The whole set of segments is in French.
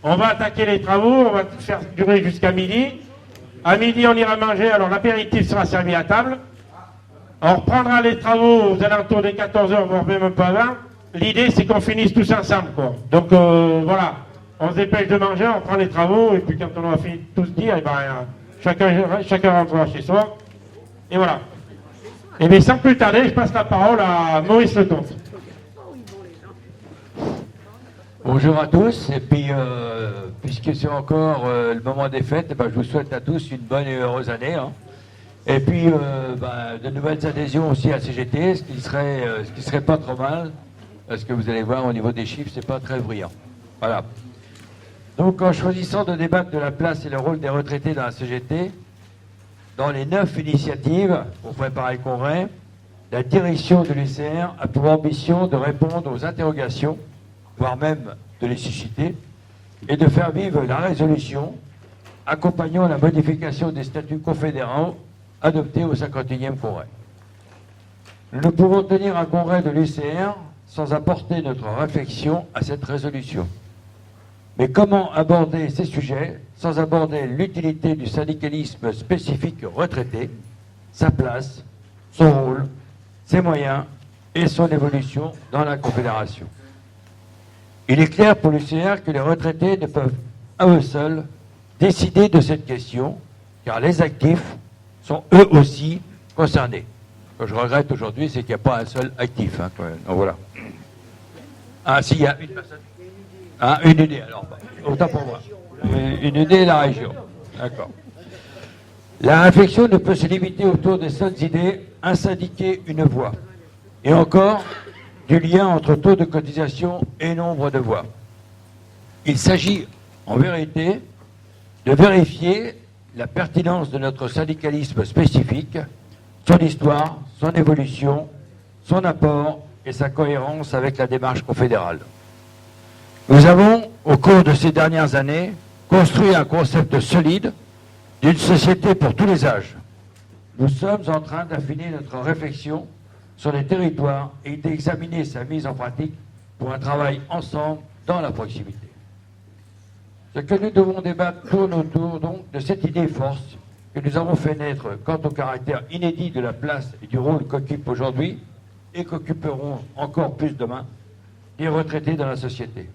On va attaquer les travaux, on va faire durer jusqu'à midi. À midi, on ira manger, alors l'apéritif sera servi à table. On reprendra les travaux aux alentours des 14h, voire même un peu avant. L'idée, c'est qu'on finisse tous ensemble, quoi. Donc, voilà. On se dépêche de manger, on prend les travaux, et puis quand on aura fini de tous dire, eh ben, chacun rentrera chez soi. Et voilà. Et bien, sans plus tarder, je passe la parole à Maurice Lecomte. Bonjour à tous, et puis puisque c'est encore le moment des fêtes, je vous souhaite à tous une bonne et heureuse année. Hein. Et puis de nouvelles adhésions aussi à CGT, ce qui serait pas trop mal, parce que vous allez voir au niveau des chiffres, c'est pas très brillant. Voilà. Donc en choisissant de débattre de la place et le rôle des retraités dans la CGT, dans les 9 initiatives pour préparer le congrès, la direction de l'UCR a pour ambition de répondre aux interrogations, voire même de les susciter, et de faire vivre la résolution accompagnant la modification des statuts confédéraux adoptés au 51e congrès. Nous ne pouvons tenir un congrès de l'UCR sans apporter notre réflexion à cette résolution. Mais comment aborder ces sujets sans aborder l'utilité du syndicalisme spécifique retraité, sa place, son rôle, ses moyens et son évolution dans la Confédération? Il est clair pour l'UCR que les retraités ne peuvent à eux seuls décider de cette question, car les actifs sont eux aussi concernés. Ce que je regrette aujourd'hui, c'est qu'il n'y a pas un seul actif. Hein, donc voilà. Ah, si, il y a une personne. Ah, une idée, alors. Autant pour moi. Une idée de la région. D'accord. La réflexion ne peut se limiter autour des seules idées, un syndiqué, une voix. Et encore, du lien entre taux de cotisation et nombre de voix. Il s'agit, en vérité, de vérifier la pertinence de notre syndicalisme spécifique, son histoire, son évolution, son apport et sa cohérence avec la démarche confédérale. Nous avons, au cours de ces dernières années, construit un concept solide d'une société pour tous les âges. Nous sommes en train d'affiner notre réflexion sur les territoires et d'examiner sa mise en pratique pour un travail ensemble dans la proximité. Ce que nous devons débattre tourne autour donc de cette idée force que nous avons fait naître quant au caractère inédit de la place et du rôle qu'occupent aujourd'hui et qu'occuperont encore plus demain les retraités dans la société.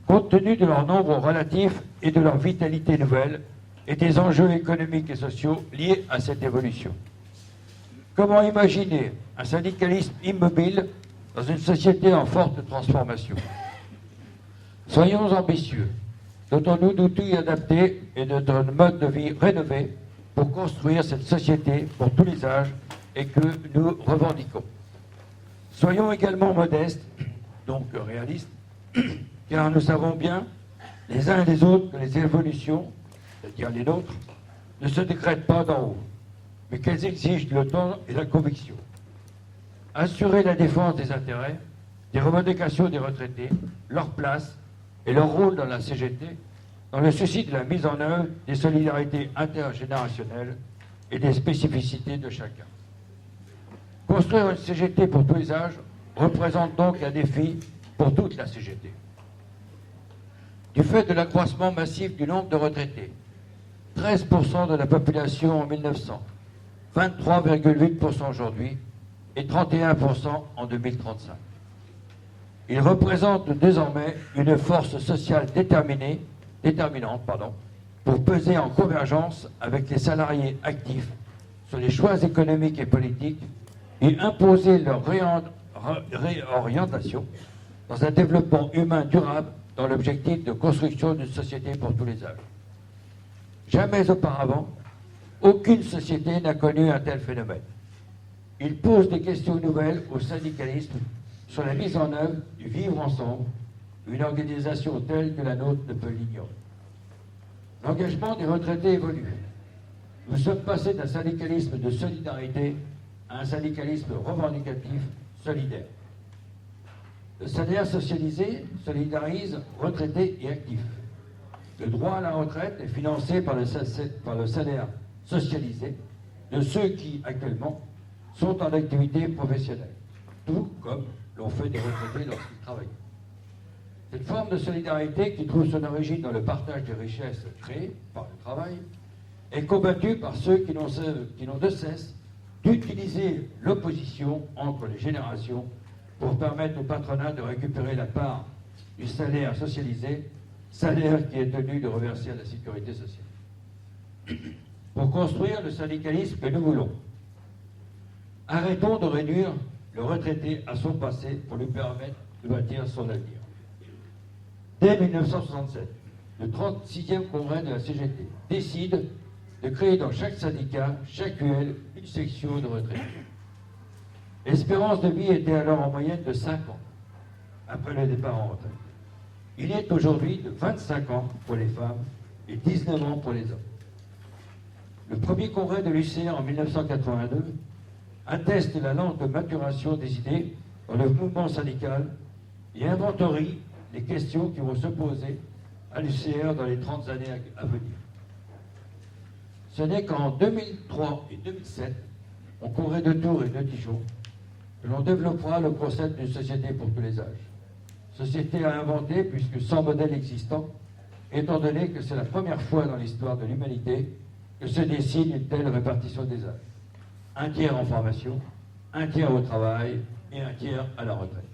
Compte tenu de leur nombre relatif et de leur vitalité nouvelle et des enjeux économiques et sociaux liés à cette évolution. Comment imaginer un syndicalisme immobile dans une société en forte transformation? Soyons ambitieux, dotons-nous d'outils adaptés et de mode de vie rénové pour construire cette société pour tous les âges et que nous revendiquons. Soyons également modestes, donc réalistes, car nous savons bien, les uns et les autres, que les évolutions, c'est-à-dire les nôtres, ne se décrètent pas d'en haut, mais qu'elles exigent le temps et la conviction. Assurer la défense des intérêts, des revendications des retraités, leur place et leur rôle dans la CGT, dans le souci de la mise en œuvre des solidarités intergénérationnelles et des spécificités de chacun. Construire une CGT pour tous les âges représente donc un défi pour toute la CGT. Du fait de l'accroissement massif du nombre de retraités, 13% de la population en 1900, 23,8% aujourd'hui et 31% en 2035. Ils représentent désormais une force sociale déterminante pour peser en convergence avec les salariés actifs sur les choix économiques et politiques et imposer leur réorientation dans un développement humain durable dans l'objectif de construction d'une société pour tous les âges. Jamais auparavant, aucune société n'a connu un tel phénomène. Il pose des questions nouvelles au syndicalisme sur la mise en œuvre du vivre ensemble, une organisation telle que la nôtre ne peut l'ignorer. L'engagement des retraités évolue. Nous sommes passés d'un syndicalisme de solidarité à un syndicalisme revendicatif solidaire. Le salaire socialisé solidarise retraités et actifs. Le droit à la retraite est financé par le salaire socialisé de ceux qui, actuellement, sont en activité professionnelle, tout comme l'ont fait des retraités lorsqu'ils travaillent. Cette forme de solidarité, qui trouve son origine dans le partage des richesses créées par le travail, est combattue par ceux qui n'ont de cesse d'utiliser l'opposition entre les générations pour permettre au patronat de récupérer la part du salaire socialisé, salaire qui est tenu de reverser à la sécurité sociale. Pour construire le syndicalisme que nous voulons, arrêtons de réduire le retraité à son passé pour lui permettre de bâtir son avenir. Dès 1967, le 36e congrès de la CGT décide de créer dans chaque syndicat, chaque UL, une section de retraite. L'espérance de vie était alors en moyenne de 5 ans, après le départ en retraite. Il est aujourd'hui de 25 ans pour les femmes et 19 ans pour les hommes. Le premier congrès de l'UCR en 1982 atteste la lente maturation des idées dans le mouvement syndical et inventorie les questions qui vont se poser à l'UCR dans les 30 années à venir. Ce n'est qu'en 2003 et 2007, au congrès de Tours et de Dijon, que l'on développera le concept d'une société pour tous les âges. Société à inventer puisque sans modèle existant, étant donné que c'est la première fois dans l'histoire de l'humanité que se dessine une telle répartition des âges. Un tiers en formation, un tiers au travail et un tiers à la retraite.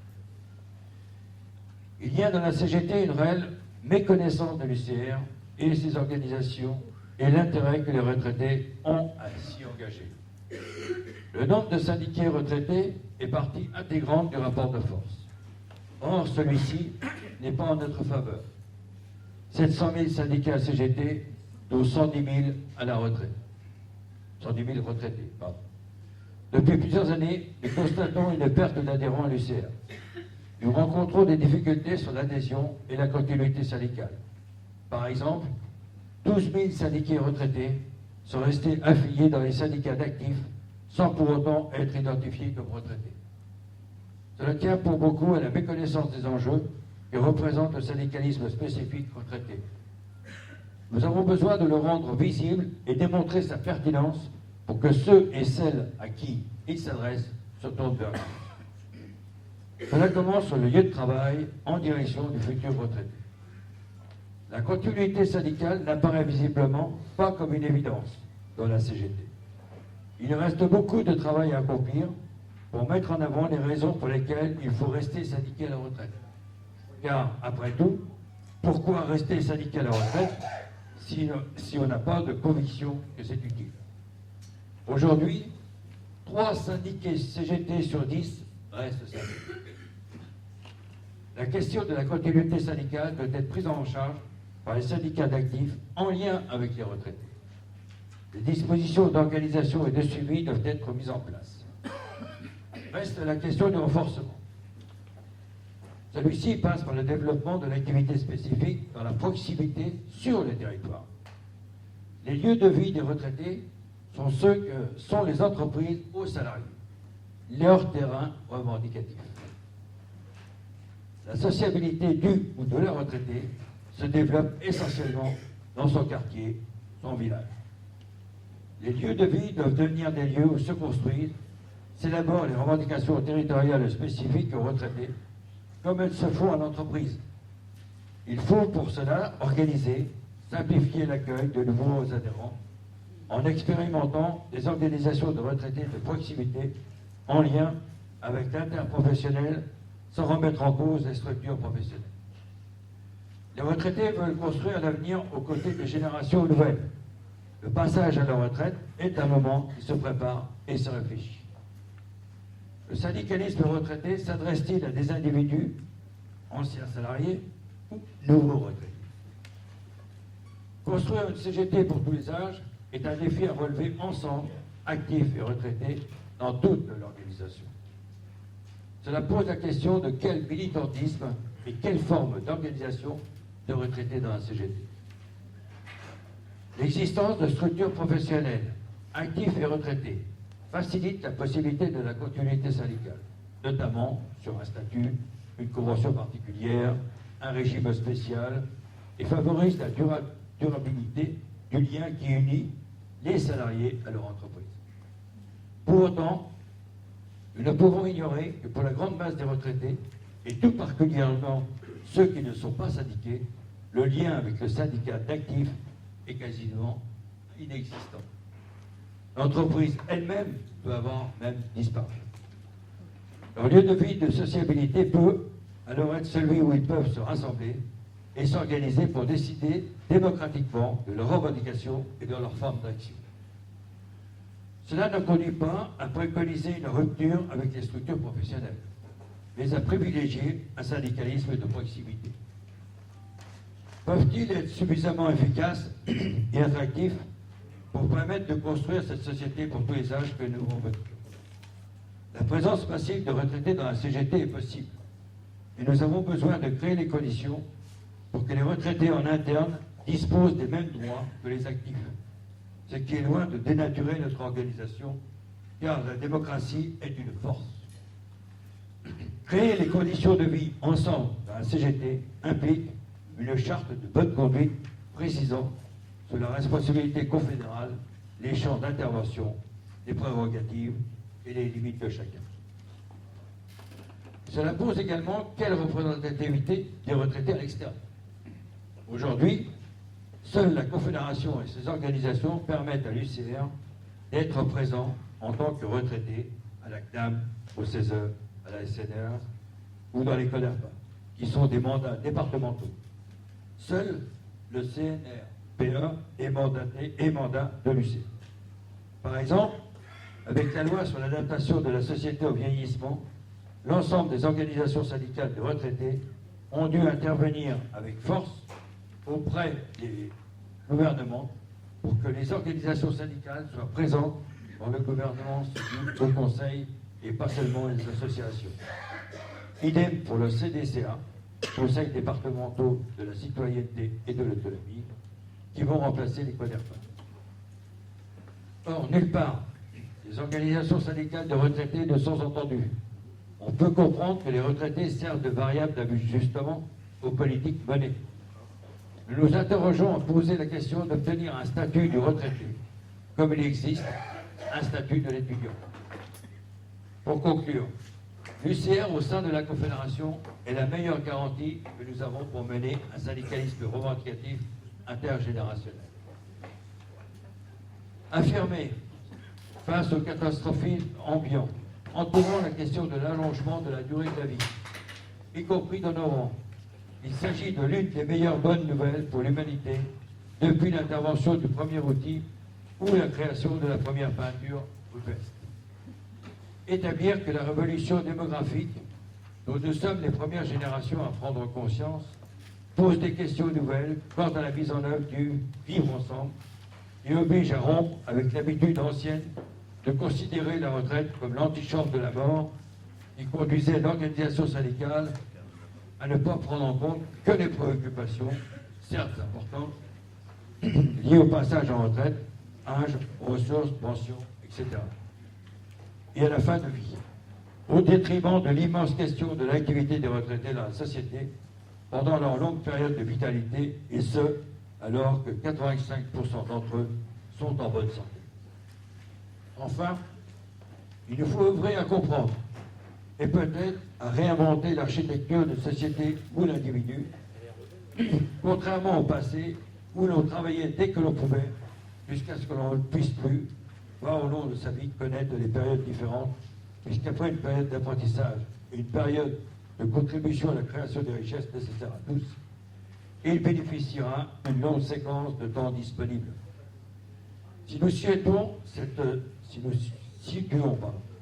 Il y a dans la CGT une réelle méconnaissance de l'UCR et de ses organisations et l'intérêt que les retraités ont à s'y engager. Le nombre de syndiqués retraités est partie intégrante du rapport de force. Or, celui-ci n'est pas en notre faveur. 700 000 syndicats CGT, dont 110 000 à la retraite. 110 000 retraités, pardon. Depuis plusieurs années, nous constatons une perte d'adhérents à l'UCR. Nous rencontrons des difficultés sur l'adhésion et la continuité syndicale. Par exemple, 12 000 syndiqués retraités sont restés affiliés dans les syndicats d'actifs sans pour autant être identifiés comme retraités. Cela tient pour beaucoup à la méconnaissance des enjeux que représente le syndicalisme spécifique retraité. Nous avons besoin de le rendre visible et démontrer sa pertinence pour que ceux et celles à qui il s'adresse se tournent vers lui. Cela commence sur le lieu de travail en direction du futur retraité. La continuité syndicale n'apparaît visiblement pas comme une évidence dans la CGT. Il reste beaucoup de travail à accomplir pour mettre en avant les raisons pour lesquelles il faut rester syndiqué à la retraite. Car, après tout, pourquoi rester syndiqué à la retraite si on n'a pas de conviction que c'est utile? Aujourd'hui, 3 syndiqués CGT sur 10 restent syndiqués. La question de la continuité syndicale doit être prise en charge par les syndicats d'actifs en lien avec les retraités. Les dispositions d'organisation et de suivi doivent être mises en place. Reste la question du renforcement. Celui-ci passe par le développement de l'activité spécifique dans la proximité sur le territoire. Les lieux de vie des retraités sont ceux que sont les entreprises aux salariés, leur terrain revendicatif. La sociabilité du ou de la retraité se développe essentiellement dans son quartier, son village. Les lieux de vie doivent devenir des lieux où se construisent, s'élaborent les revendications territoriales spécifiques aux retraités, comme elles se font en entreprise. Il faut pour cela organiser, simplifier l'accueil de nouveaux adhérents, en expérimentant des organisations de retraités de proximité en lien avec l'interprofessionnel, sans remettre en cause les structures professionnelles. Les retraités veulent construire l'avenir aux côtés des générations nouvelles. Le passage à la retraite est un moment qui se prépare et se réfléchit. Le syndicalisme retraité s'adresse-t-il à des individus, anciens salariés ou nouveaux retraités? Construire une CGT pour tous les âges est un défi à relever ensemble, actifs et retraités, dans toute l'organisation. Cela pose la question de quel militantisme et quelle forme d'organisation de retraités dans la CGT. L'existence de structures professionnelles, actifs et retraités, facilite la possibilité de la continuité syndicale, notamment sur un statut, une convention particulière, un régime spécial, et favorise la durabilité du lien qui unit les salariés à leur entreprise. Pour autant, nous ne pouvons ignorer que pour la grande masse des retraités, et tout particulièrement ceux qui ne sont pas syndiqués, le lien avec le syndicat d'actifs est quasiment inexistant. L'entreprise elle-même peut avoir même disparu. Leur lieu de vie de sociabilité peut alors être celui où ils peuvent se rassembler et s'organiser pour décider démocratiquement de leurs revendications et de leur forme d'action. Cela ne conduit pas à préconiser une rupture avec les structures professionnelles, mais à privilégier un syndicalisme de proximité. Peuvent-ils être suffisamment efficaces et attractifs pour permettre de construire cette société pour tous les âges que nous voulons? La présence massive de retraités dans la CGT est possible, et nous avons besoin de créer les conditions pour que les retraités en interne disposent des mêmes droits que les actifs, ce qui est loin de dénaturer notre organisation, car la démocratie est une force. Créer les conditions de vie ensemble dans la CGT implique une charte de bonne conduite précisant sous la responsabilité confédérale les champs d'intervention, les prérogatives et les limites de chacun. Cela pose également quelle représentativité des retraités à l'extérieur. Aujourd'hui, seule la Confédération et ses organisations permettent à l'UCR d'être présent en tant que retraité à la CNAM, au CESE, à la SNR ou dans les CODERPA, qui sont des mandats départementaux. Seul le CNRPE est mandat de l'UCR. Par exemple, avec la loi sur l'adaptation de la société au vieillissement, l'ensemble des organisations syndicales de retraités ont dû intervenir avec force auprès des gouvernements pour que les organisations syndicales soient présentes dans le gouvernement, au conseil et pas seulement les associations. Idem pour le CDCA, Conseil départementaux de la citoyenneté et de l'autonomie, qui vont remplacer les CODERPA. Or, nulle part, les organisations syndicales de retraités ne sont entendues. On peut comprendre que les retraités servent de variable d'ajustement aux politiques menées. Nous nous interrogeons à poser la question d'obtenir un statut du retraité, comme il existe un statut de l'étudiant. Pour conclure, l'UCR au sein de la Confédération est la meilleure garantie que nous avons pour mener un syndicalisme revendicatif intergénérationnel. Affirmer face au catastrophisme ambiant, entourant la question de l'allongement de la durée de la vie, y compris dans nos rangs. Il s'agit de l'une des meilleures bonnes nouvelles pour l'humanité depuis l'intervention du premier outil ou la création de la première peinture rupestre. Établir que la révolution démographique, dont nous sommes les premières générations à prendre conscience, pose des questions nouvelles quant à la mise en œuvre du vivre ensemble et oblige à rompre avec l'habitude ancienne de considérer la retraite comme l'antichambre de la mort qui conduisait l'organisation syndicale à ne pas prendre en compte que les préoccupations, certes importantes, liées au passage en retraite, âge, ressources, pensions, etc. et à la fin de vie, au détriment de l'immense question de l'activité des retraités dans la société pendant leur longue période de vitalité, et ce, alors que 85% d'entre eux sont en bonne santé. Enfin, il nous faut œuvrer à comprendre et peut-être à réinventer l'architecture de société ou l'individu, contrairement au passé où l'on travaillait dès que l'on pouvait, jusqu'à ce que l'on ne puisse plus, voire au long de sa vie, connaître des périodes différentes, puisqu'après une période d'apprentissage et une période de contribution à la création des richesses nécessaires à tous, il bénéficiera d'une longue séquence de temps disponible. Si nous situons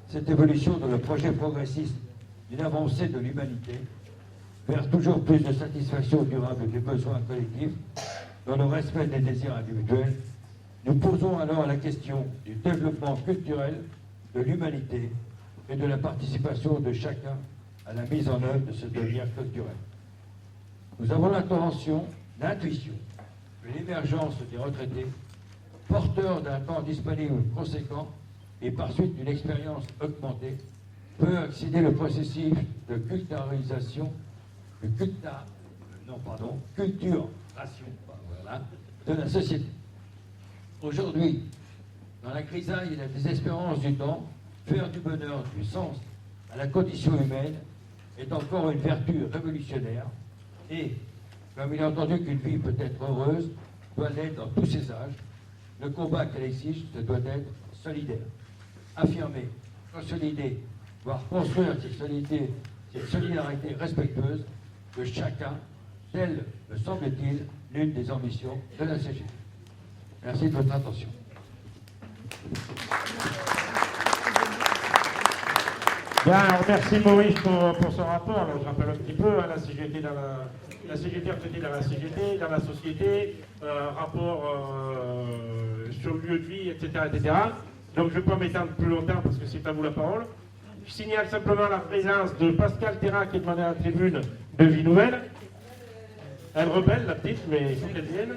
cette évolution dans le projet progressiste d'une avancée de l'humanité vers toujours plus de satisfaction durable des besoins collectifs dans le respect des désirs individuels, nous posons alors la question du développement culturel de l'humanité et de la participation de chacun à la mise en œuvre de ce devenir culturel. Nous avons l'intention, l'intuition, que l'émergence des retraités, porteurs d'un temps disponible conséquent et par suite d'une expérience augmentée, peut accéder le processus de culturalisation, de la société. Aujourd'hui, dans la grisaille et la désespérance du temps, faire du bonheur, du sens à la condition humaine est encore une vertu révolutionnaire Et, comme il a entendu qu'une vie peut être heureuse, doit l'être dans tous ses âges, le combat qu'elle exige doit être solidaire. Affirmer, consolider, voire construire cette solidarité respectueuse de chacun, telle, me semble-t-il, l'une des ambitions de la CGT. Merci de votre attention. Bien, on remercie Maurice pour ce rapport. Alors, je rappelle un petit peu, hein, la CGT la CGT retraitée dans la CGT, dans la société, rapport sur le lieu de vie, etc., etc. Donc, je ne vais pas m'étendre plus longtemps parce que c'est à vous la parole. Je signale simplement la présence de Pascal Terra qui est demandé à la tribune de Vie Nouvelle. Elle rebelle, la petite, mais il faut qu'elle vienne.